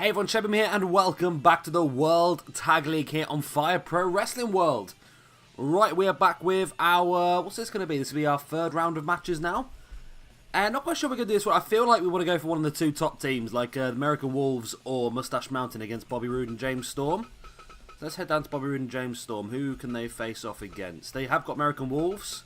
Hey everyone, Shebim here, and welcome back to the World Tag League here on Fire Pro Wrestling World. Right, we are back with our... what's this going to be? This will be our third round of matches now. Not quite sure we're going to do this one. I feel like we want to go for one of the two top teams, like the American Wolves or Mustache Mountain against Bobby Roode and James Storm. So let's head down to Bobby Roode and James Storm. Who can they face off against? They have got American Wolves,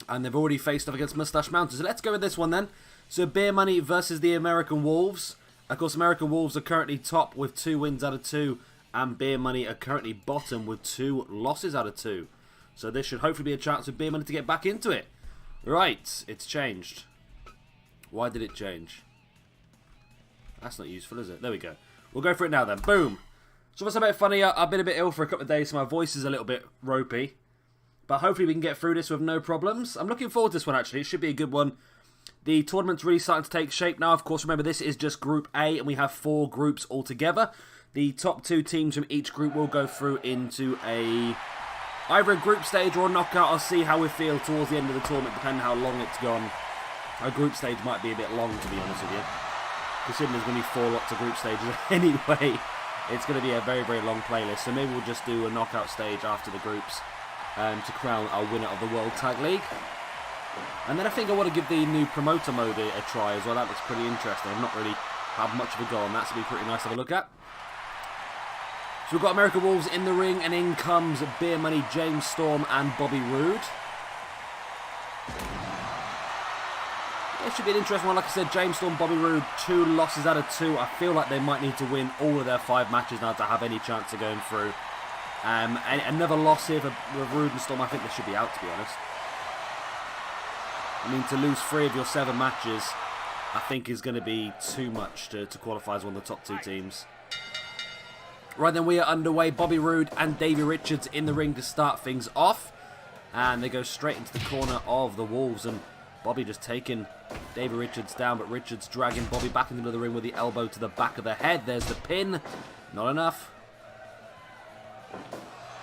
and they've already faced off against Mustache Mountain. So let's go with this one then. So Beer Money versus the American Wolves. Of course, American Wolves are currently top with 2 wins out of 2, and Beer Money are currently bottom with 2 losses out of 2. So this should hopefully be a chance for Beer Money to get back into it. Right, it's changed. Why did it change? That's not useful, is it? There we go. We'll go for it now then. Boom! So what's a bit funny, I've been a bit ill for a couple of days, so my voice is a little bit ropey. But hopefully we can get through this with no problems. I'm looking forward to this one, actually. It should be a good one. The tournament's really starting to take shape now. Of course, remember, this is just Group A, and we have 4 groups altogether. The top 2 teams from each group will go through into either a group stage or a knockout. I'll see how we feel towards the end of the tournament, depending on how long it's gone. A group stage might be a bit long, to be honest with you. Considering there's going to be 4 lots of group stages anyway, it's going to be a very, very long playlist. So maybe we'll just do a knockout stage after the groups to crown our winner of the World Tag League. And then I think I want to give the new promoter mode a try as well. That looks pretty interesting. I've not really had much of a go on that, so it'll be pretty nice to have a look at. So we've got American Wolves in the ring, and in comes Beer Money, James Storm, and Bobby Roode. It should be an interesting one. Like I said, James Storm, Bobby Roode, 2 losses out of 2. I feel like they might need to win all of their 5 matches now to have any chance of going through. And another loss here for Roode and Storm. I think they should be out, to be honest. I mean, to lose 3 of your 7 matches, I think is going to be too much to qualify as one of the top 2 teams. Right then, we are underway. Bobby Roode and Davey Richards in the ring to start things off. And they go straight into the corner of the Wolves. And Bobby just taking Davey Richards down, but Richards dragging Bobby back into the ring with the elbow to the back of the head. There's the pin. Not enough.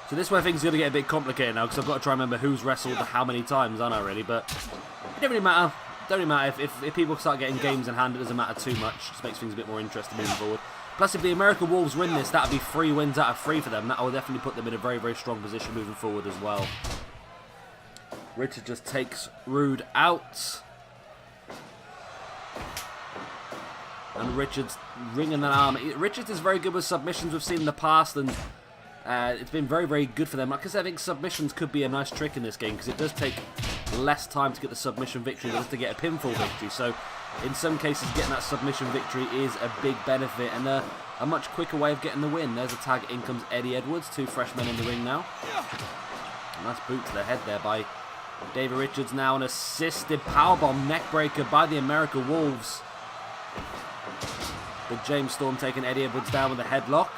So this is where things are going to get a bit complicated now, because I've got to try and remember who's wrestled how many times, aren't I, really? But it don't really matter. Don't really matter. If people start getting games in hand, it doesn't matter too much. It just makes things a bit more interesting moving forward. Plus, if the American Wolves win this, that would be 3 wins out of 3 for them. That will definitely put them in a very, very strong position moving forward as well. Richard just takes Roode out. And Richards ringing that arm. Richards is very good with submissions we've seen in the past, and it's been very, very good for them. Like I said, I think submissions could be a nice trick in this game, because it does take less time to get the submission victory than it does to get a pinfall victory. So in some cases, getting that submission victory is a big benefit and a much quicker way of getting the win. There's a tag. In comes Eddie Edwards. 2 fresh men in the ring now. A nice boot to the head there by Davey Richards. Now an assisted powerbomb neckbreaker by the American Wolves. But James Storm taking Eddie Edwards down with a headlock.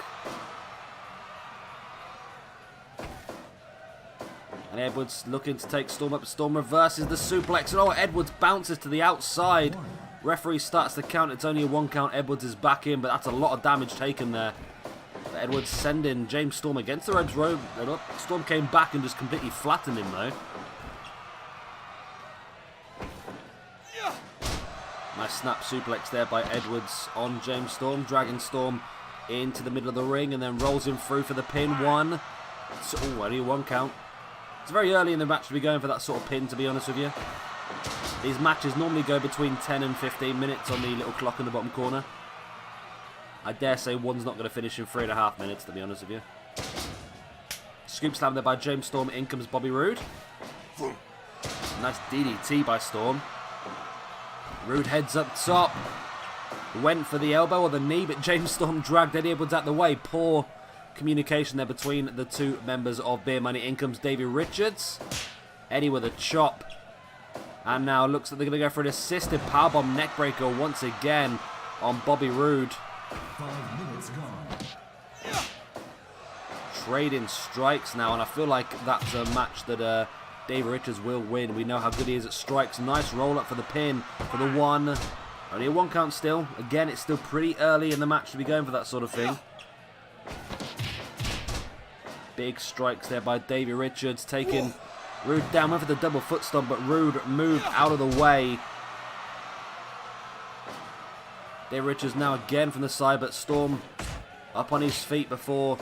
And Edwards looking to take Storm up. Storm reverses the suplex. And Edwards bounces to the outside. Referee starts the count. It's only a 1 count. Edwards is back in, but that's a lot of damage taken there. But Edwards sending James Storm against the ropes. Storm came back and just completely flattened him, though. Nice snap suplex there by Edwards on James Storm. Dragging Storm into the middle of the ring and then rolls him through for the pin. 1. So, only a 1 count. It's very early in the match to be going for that sort of pin, to be honest with you. These matches normally go between 10 and 15 minutes on the little clock in the bottom corner. I dare say one's not going to finish in 3.5 minutes, to be honest with you. Scoop slam there by James Storm. In comes Bobby Roode. Nice DDT by Storm. Roode heads up top. Went for the elbow or the knee, but James Storm dragged Eddie Edwards out the way. Poor communication there between the 2 members of Beer Money. In comes Davey Richards. Eddie with a chop. And now looks like they're going to go for an assisted powerbomb neckbreaker once again on Bobby Roode. 5 minutes gone. Trading strikes now, and I feel like that's a match that Davey Richards will win. We know how good he is at strikes. Nice roll up for the pin for the 1. Only a 1 count still. Again, it's still pretty early in the match to be going for that sort of thing. Big strikes there by Davey Richards, taking Roode down. Went for the double foot stomp, but Roode moved out of the way. Dave Richards now again from the side, but Storm up on his feet before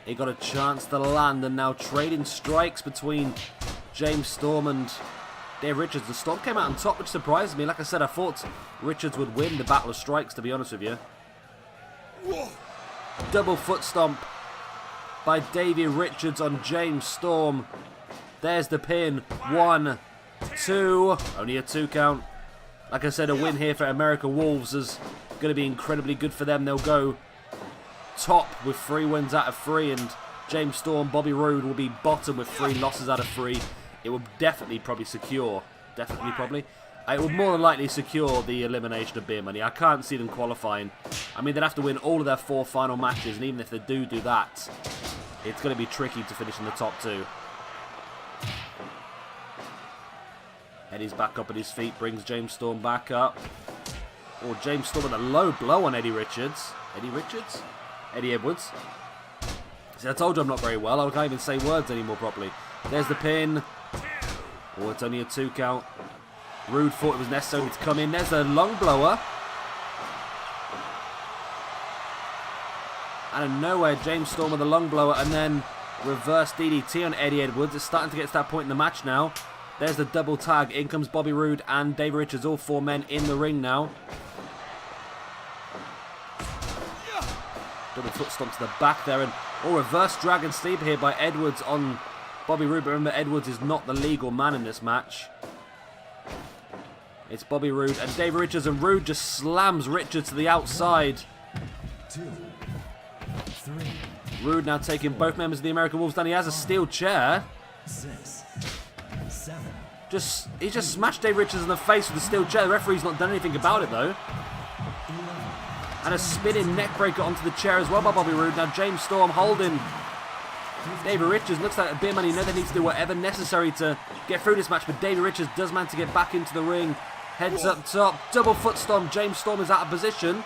he got a chance to land, and now trading strikes between James Storm and Dave Richards. The Storm came out on top, which surprised me. Like I said, I thought Richards would win the Battle of Strikes, to be honest with you. Double foot stomp by Davey Richards on James Storm. There's the pin. 1, 2. Only a 2 count. Like I said, a win here for American Wolves is going to be incredibly good for them. They'll go top with 3 wins out of 3, and James Storm, Bobby Roode will be bottom with 3 losses out of 3. It will definitely probably secure, it will more than likely secure the elimination of Beer Money. I can't see them qualifying. I mean, they'd have to win all of their 4 final matches, and even if they do that, it's going to be tricky to finish in the top 2. Eddie's back up at his feet, brings James Storm back up. Oh, James Storm with a low blow on Eddie Richards. Eddie Edwards. See, I told you I'm not very well. I can't even say words anymore properly. There's the pin. Oh, it's only a 2 count. Roode thought it was necessary to come in. There's a long blower. Out of nowhere, James Storm with a long blower, and then reverse DDT on Eddie Edwards. It's starting to get to that point in the match now. There's the double tag. In comes Bobby Roode and Dave Richards, all 4 men in the ring now. Double foot stomp to the back there, and reverse dragon sleeper here by Edwards on Bobby Roode. But remember, Edwards is not the legal man in this match. It's Bobby Roode and Dave Richards, and Roode just slams Richards to the outside. 2, 3, Roode now taking both members of the American Wolves down. He has a steel chair. 6, 7. He just smashed Dave Richards in the face with the steel chair. The referee's not done anything about it though. And a spinning neck breaker onto the chair as well by Bobby Roode. Now James Storm holding Davey Richards. Looks like a Beer Money know they need to do whatever necessary to get through this match, but Davey Richards does manage to get back into the ring. Heads up top, double foot stomp. James Storm is out of position.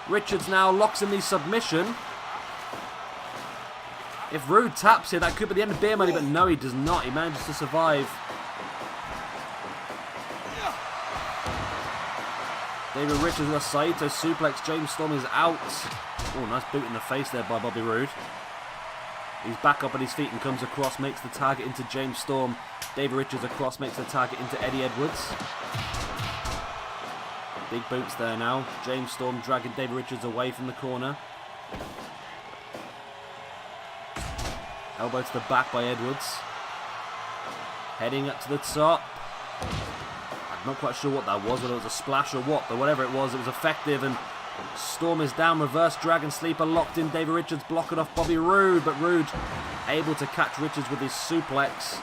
Richards now locks in the submission. If Roode taps here, that could be the end of Beer Money, but no, he does not. He manages to survive. David Richards with a Saito suplex. James Storm is out. Oh, nice boot in the face there by Bobby Roode. He's back up at his feet and comes across, makes the target into James Storm. David Richards across, makes the target into Eddie Edwards. Big boots there now. James Storm dragging David Richards away from the corner. Elbow to the back by Edwards. Heading up to the top. I'm not quite sure what that was, whether it was a splash or what, but whatever it was effective, and Storm is down. Reverse Dragon Sleeper locked in. David Richards blocking off Bobby Roode, but Roode able to catch Richards with his suplex.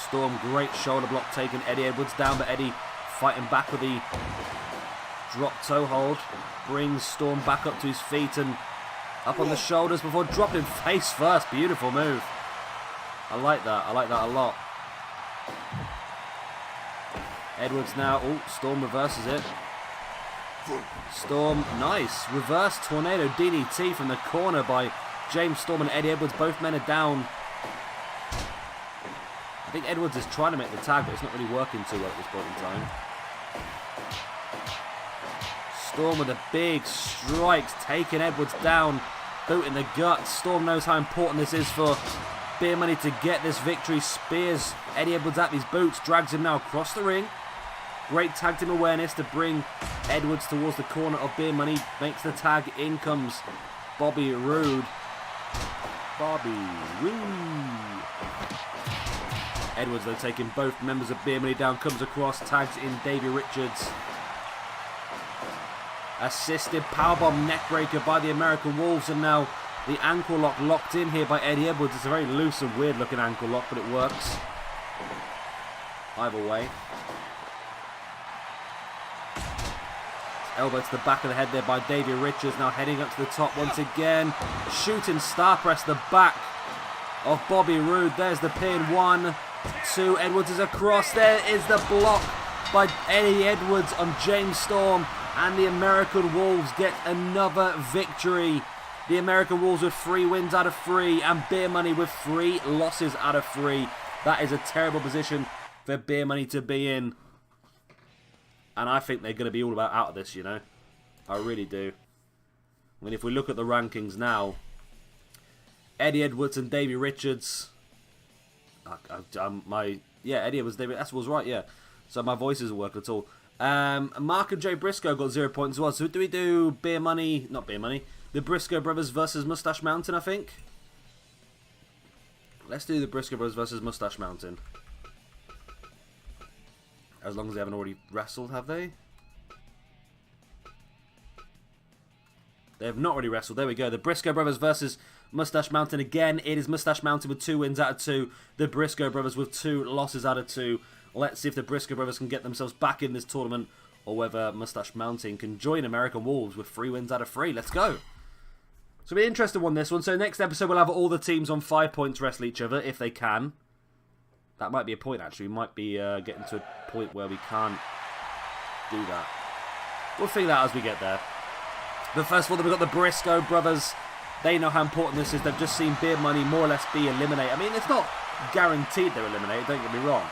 Storm, great shoulder block taking Eddie Edwards down, but Eddie fighting back with the drop toe hold. Brings Storm back up to his feet and up on the shoulders before dropping face first. Beautiful move. I like that a lot. Edwards now, Storm reverses it. Storm, nice. Reverse tornado DDT from the corner by James Storm and Eddie Edwards. Both men are down. I think Edwards is trying to make the tag, but it's not really working too well at this point in time. Storm with the big strikes, taking Edwards down. Boot in the gut. Storm knows how important this is for Beer Money to get this victory. Spears Eddie Edwards at these boots, drags him now across the ring. Great tag team awareness to bring Edwards towards the corner of Beer Money. Makes the tag. In comes Bobby Roode. Edwards though taking both members of Beer Money down. Comes across, tags in Davey Richards. Assisted powerbomb neckbreaker by the American Wolves, and now the ankle lock locked in here by Eddie Edwards. It's a very loose and weird looking ankle lock, but it works. Either way. Elbow to the back of the head there by Davey Richards. Now heading up to the top once again. Shooting star press the back of Bobby Roode. There's the pin. 1, 2. Edwards is across. There is the block by Eddie Edwards on James Storm. And the American Wolves get another victory. The American Wolves with 3 wins out of 3. And Beer Money with 3 losses out of 3. That is a terrible position for Beer Money to be in. And I think they're going to be all about out of this, you know. I really do. I mean, if we look at the rankings now, Eddie Edwards and Davey Richards. Eddie Edwards, Davey. That was right, yeah. So my voice isn't working at all. Mark and Jay Briscoe got 0 points as well. So do we do Beer Money? Not Beer Money. The Briscoe Brothers versus Mustache Mountain, I think. Let's do the Briscoe Brothers versus Mustache Mountain. As long as they haven't already wrestled, have they? They have not already wrestled. There we go. The Briscoe Brothers versus Mustache Mountain. Again, it is Mustache Mountain with 2 wins out of 2. The Briscoe Brothers with 2 losses out of 2. Let's see if the Briscoe Brothers can get themselves back in this tournament, or whether Mustache Mountain can join American Wolves with 3 wins out of 3. Let's go. So it'll be an interesting one, this one. So next episode, we'll have all the teams on 5 points wrestle each other, if they can. That might be a point, actually. We might be getting to a point where we can't do that. We'll figure that out as we get there. But first of all, we've got the Briscoe Brothers. They know how important this is. They've just seen Beer Money more or less be eliminated. I mean, it's not guaranteed they're eliminated, don't get me wrong.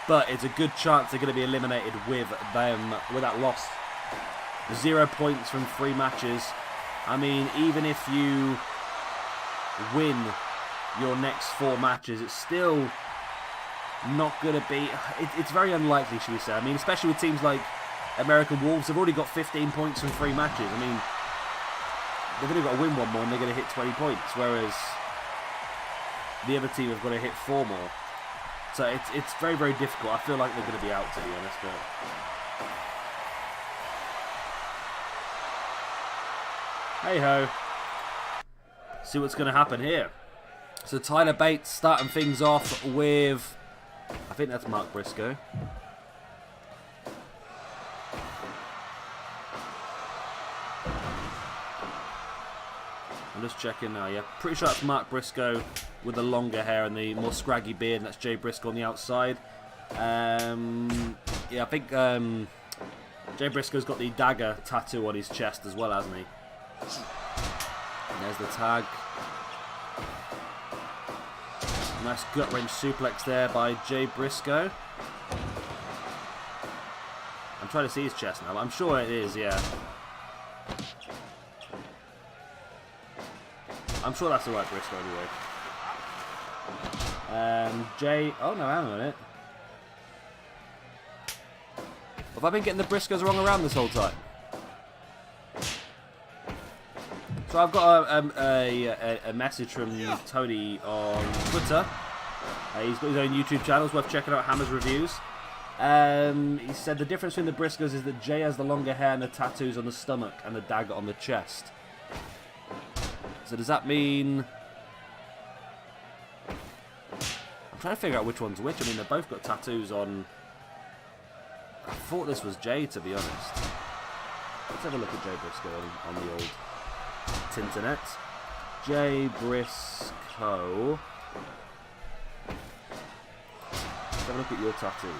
But it's a good chance they're going to be eliminated with them, with that loss. 0 points from 3 matches. I mean, even if you win your next 4 matches, it's still not going to be... It's very unlikely, should we say. I mean, especially with teams like American Wolves, they've already got 15 points from 3 matches. I mean, they've only got to win 1 more and they're going to hit 20 points, whereas the other team have got to hit 4 more. So it's very, very difficult. I feel like they're going to be out, to be honest. But hey-ho. See what's going to happen here. So Tyler Bates starting things off with... I think that's Mark Briscoe. I'm just checking now, yeah. Pretty sure that's Mark Briscoe with the longer hair and the more scraggy beard, and that's Jay Briscoe on the outside. Yeah, I think Jay Briscoe's got the dagger tattoo on his chest as well, hasn't he? And there's the tag. Nice gut wrench suplex there by Jay Briscoe. I'm trying to see his chest now, but I'm sure it is, yeah. I'm sure that's the right Briscoe anyway. Jay... Oh no, hang on a minute. Have I been getting the Briscoes wrong around this whole time? So I've got a message from Tony on Twitter. He's got his own YouTube channel. It's worth checking out, Hammer's Reviews. He said the difference between the Briscoes is that Jay has the longer hair and the tattoos on the stomach and the dagger on the chest. So does that mean... I'm trying to figure out which one's which. I mean, they've both got tattoos on... I thought this was Jay, to be honest. Let's have a look at Jay Briscoe on the old Tinternet. Jay Briscoe. Let's have a look at your tattoos.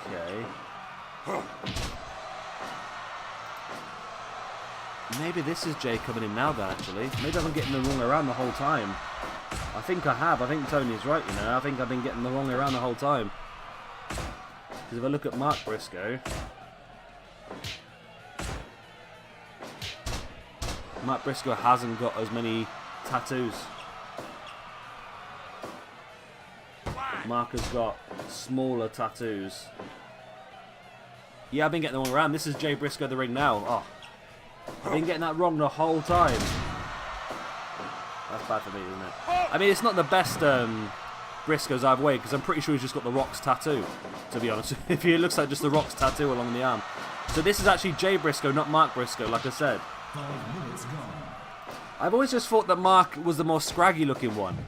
Okay. Maybe this is Jay coming in now then, actually. Maybe I've been getting the wrong around the whole time. I think I have. I think Tony's right, you know. I think I've been getting the wrong around the whole time. Because if I look at Mark Briscoe... Mark Briscoe hasn't got as many tattoos. Mark has got smaller tattoos. Yeah, I've been getting the wrong around. This is Jay Briscoe in the ring now. Oh, I've been getting that wrong the whole time. That's bad for me, isn't it? I mean, it's not the best Briscoes either way, because I'm pretty sure he's just got the Rock's tattoo, to be honest. If it looks like just the Rock's tattoo along the arm. So this is actually Jay Briscoe, not Mark Briscoe, like I said. 5 minutes gone. I've always just thought that Mark was the more scraggy looking one.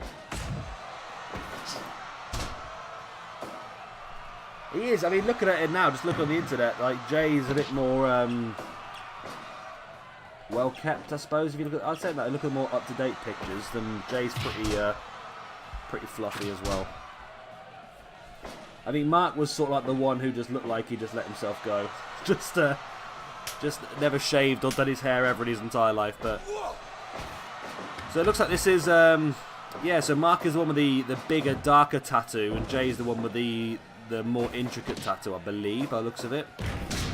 He is. I mean, looking at it now, just look on the internet, like Jay's a bit more well kept, I suppose. If you look at, I'd say that look at more up to date pictures, then Jay's pretty fluffy as well. I mean, Mark was sort of like the one who just looked like he just let himself go, just never shaved or done his hair ever in his entire life. But So it looks like this is, yeah, so Mark is the one with the bigger, darker tattoo, and Jay is the one with the more intricate tattoo, I believe, by the looks of it.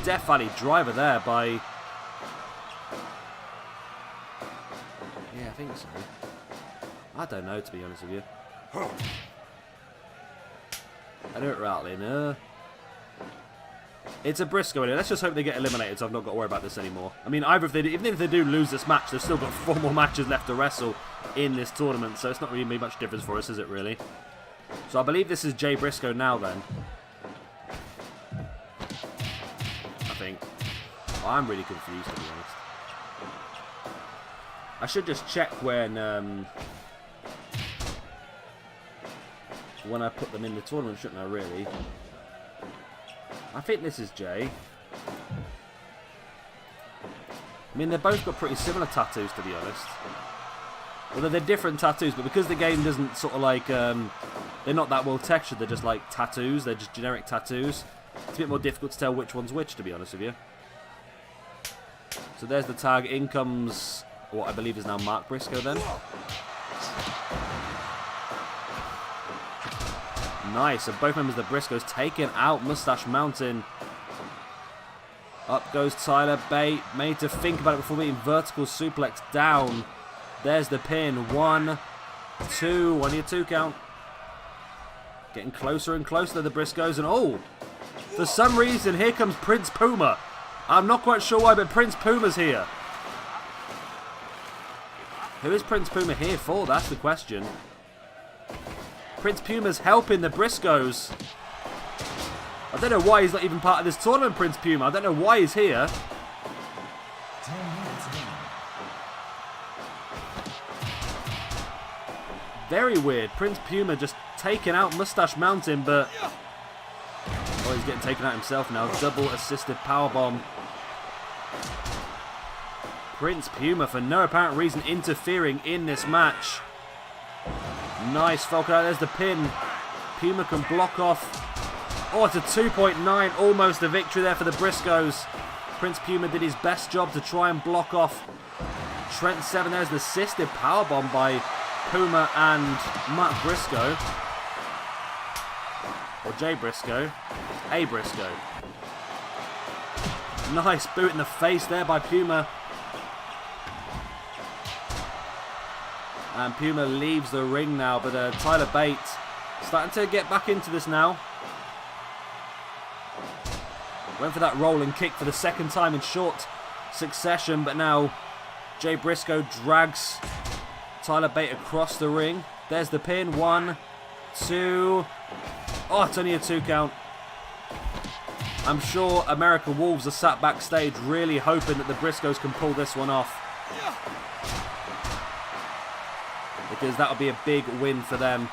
Death Valley driver there by... Yeah, I think so. I don't know, to be honest with you. I don't rattling. It's a Briscoe anyway. Let's just hope they get eliminated so I've not got to worry about this anymore. I mean, even if they do lose this match, they've still got 4 more matches left to wrestle in this tournament, so it's not really made much difference for us, is it, really? So I believe this is Jay Briscoe now, then. I think. Oh, I'm really confused, to be honest. I should just check when I put them in the tournament, shouldn't I, really? I think this is Jay. I mean, they've both got pretty similar tattoos, to be honest. Although they're different tattoos, but because the game doesn't sort of like... they're not that well textured, they're just like tattoos. They're just generic tattoos. It's a bit more difficult to tell which one's which, to be honest with you. So there's the tag. In comes what I believe is now Mark Briscoe, then. Nice, and both members of the Briscoes taken out Mustache Mountain. Up goes Tyler Bate, made to think about it before being vertical suplex down. There's the pin. 1, 2, 1 2 count. Getting closer and closer to the Briscoes, and oh, for some reason here comes Prince Puma. I'm not quite sure why, but Prince Puma's here. Who is Prince Puma here for? That's the question. Prince Puma's helping the Briscoes. I don't know why he's not even part of this tournament, Prince Puma. I don't know why he's here. 10 minutes in. Very weird. Prince Puma just taking out Mustache Mountain, but... Oh, he's getting taken out himself now. Double assisted powerbomb. Prince Puma, for no apparent reason, interfering in this match. Nice, Falcon. There's the pin. Puma can block off. Oh, it's a 2.9. Almost a victory there for the Briscoes. Prince Puma did his best job to try and block off Trent Seven. There's the assisted powerbomb by Puma and Mark Briscoe. Or Jay Briscoe. A Briscoe. Nice boot in the face there by Puma. And Puma leaves the ring now, but Tyler Bate starting to get back into this now. Went for that rolling kick for the second time in short succession, but now Jay Briscoe drags Tyler Bate across the ring. There's the pin. 1, 2. Oh, it's only a 2 count. I'm sure American Wolves are sat backstage really hoping that the Briscoes can pull this one off. Because that would be a big win for them.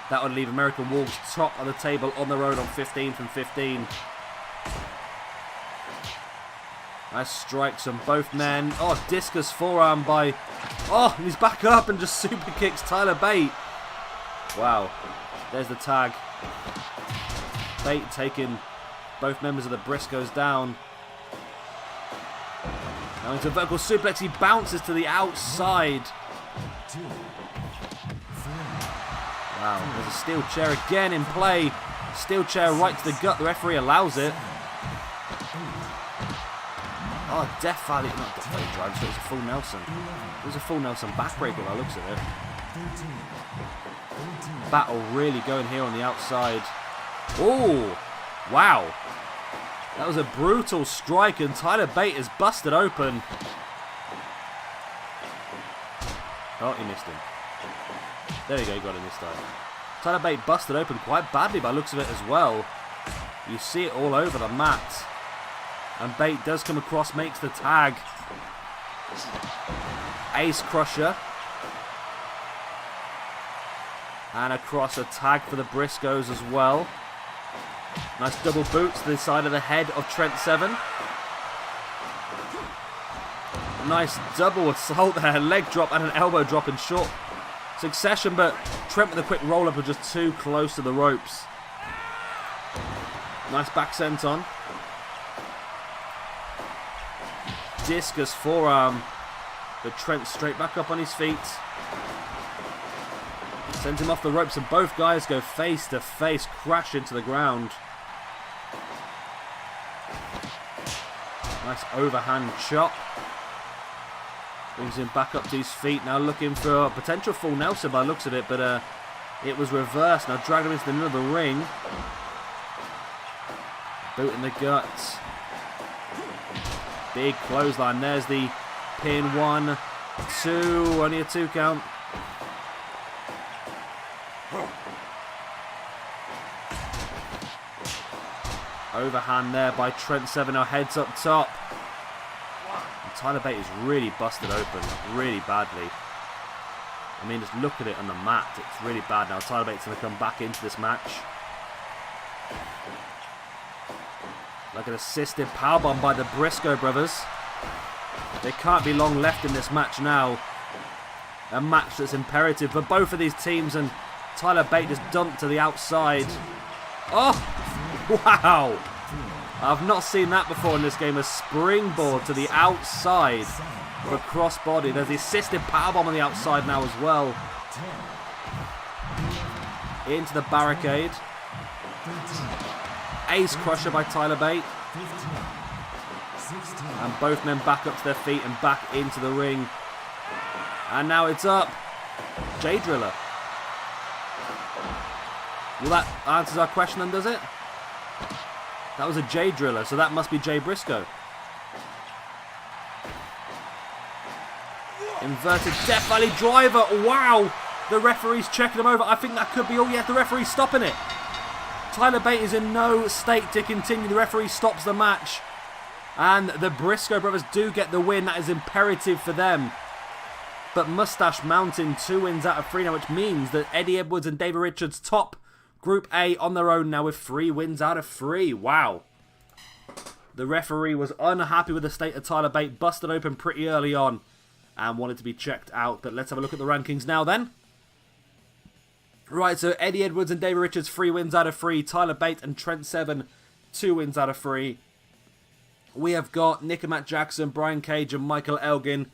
That would leave American Wolves top of the table on the road on 15 from 15. Nice strikes on both men. Oh, discus forearm by... Oh, and he's back up and just super kicks Tyler Bate. Wow. There's the tag. Bate taking both members of the Briscoes down. Now into a vertical suplex. He bounces to the outside. 2, 3. Wow, there's a steel chair again in play. Steel chair right to the gut. The referee allows it. Oh, Death Valley. Not Death Valley drive, so it was a full Nelson. It was a full Nelson backbreaker by the looks of it. 13. Battle really going here on the outside. Oh, wow. That was a brutal strike, and Tyler Bate is busted open. Oh, he missed him. There you go, he got him this time. Tyler Bate busted open quite badly by the looks of it as well. You see it all over the mat. And Bate does come across, makes the tag. Ace Crusher. And across a tag for the Briscoes as well. Nice double boot to the side of the head of Trent Seven. Nice double assault there. Leg drop and an elbow drop in short succession. But Trent with a quick roll-up are just too close to the ropes. Nice back senton. Discus forearm. But Trent straight back up on his feet. Sends him off the ropes and both guys go face to face, crash into the ground. Nice overhand chop. Brings him back up to his feet. Now looking for a potential full Nelson by the looks of it, but it was reversed. Now dragging him into the middle of the ring. Boot in the guts. Big clothesline. There's the pin. 1, 2. Only a 2 count. Overhand there by Trent Seven. Now heads up top. And Tyler Bate is really busted open, really badly. I mean, just look at it on the mat. It's really bad now. Tyler Bate's going to come back into this match. Like an assisted powerbomb by the Briscoe brothers. There can't be long left in this match now. A match that's imperative for both of these teams, and Tyler Bate just dumped to the outside. Oh, wow. I've not seen that before in this game. A springboard to the outside for a crossbody. There's the assisted powerbomb on the outside now as well. Into the barricade. Ace crusher by Tyler Bate. And both men back up to their feet and back into the ring. And now it's up. J Driller. Well, that answers our question then, does it? That was a J Driller, so that must be Jay Briscoe. Inverted Death Valley driver. Wow. The referee's checking him over. I think that could be all. Yeah, the referee's stopping it. Tyler Bate is in no state to continue. The referee stops the match. And the Briscoe brothers do get the win. That is imperative for them. But Mustache Mountain 2 wins out of 3 now, which means that Eddie Edwards and David Richards top Group A on their own now with 3 wins out of 3. Wow. The referee was unhappy with the state of Tyler Bate, busted open pretty early on and wanted to be checked out. But let's have a look at the rankings now then. Right, so Eddie Edwards and David Richards, 3 wins out of 3. Tyler Bate and Trent Seven, 2 wins out of 3. We have got Nick and Matt Jackson, Brian Cage and Michael Elgin.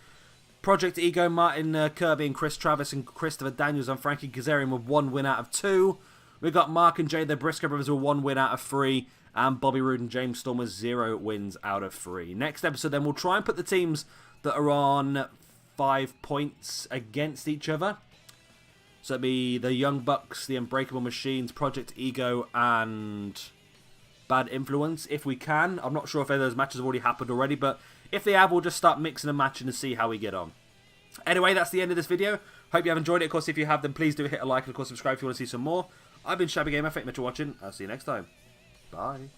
Project Ego, Martin Kirby and Chris Travis and Christopher Daniels and Frankie Kazarian with 1 win out of 2. We've got Mark and Jay, the Briscoe brothers, with 1 win out of 3. And Bobby Roode and James Storm with 0 wins out of 3. Next episode then, we'll try and put the teams that are on 5 points against each other. So it'll be the Young Bucks, the Unbreakable Machines, Project Ego, and Bad Influence, if we can. I'm not sure if any of those matches have already happened already, but if they have, we'll just start mixing and matching and see how we get on. Anyway, that's the end of this video. Hope you have enjoyed it. Of course, if you have, then please do hit a like and, of course, subscribe if you want to see some more. I've been Shabby Gamer. Thank you much for watching. I'll see you next time. Bye.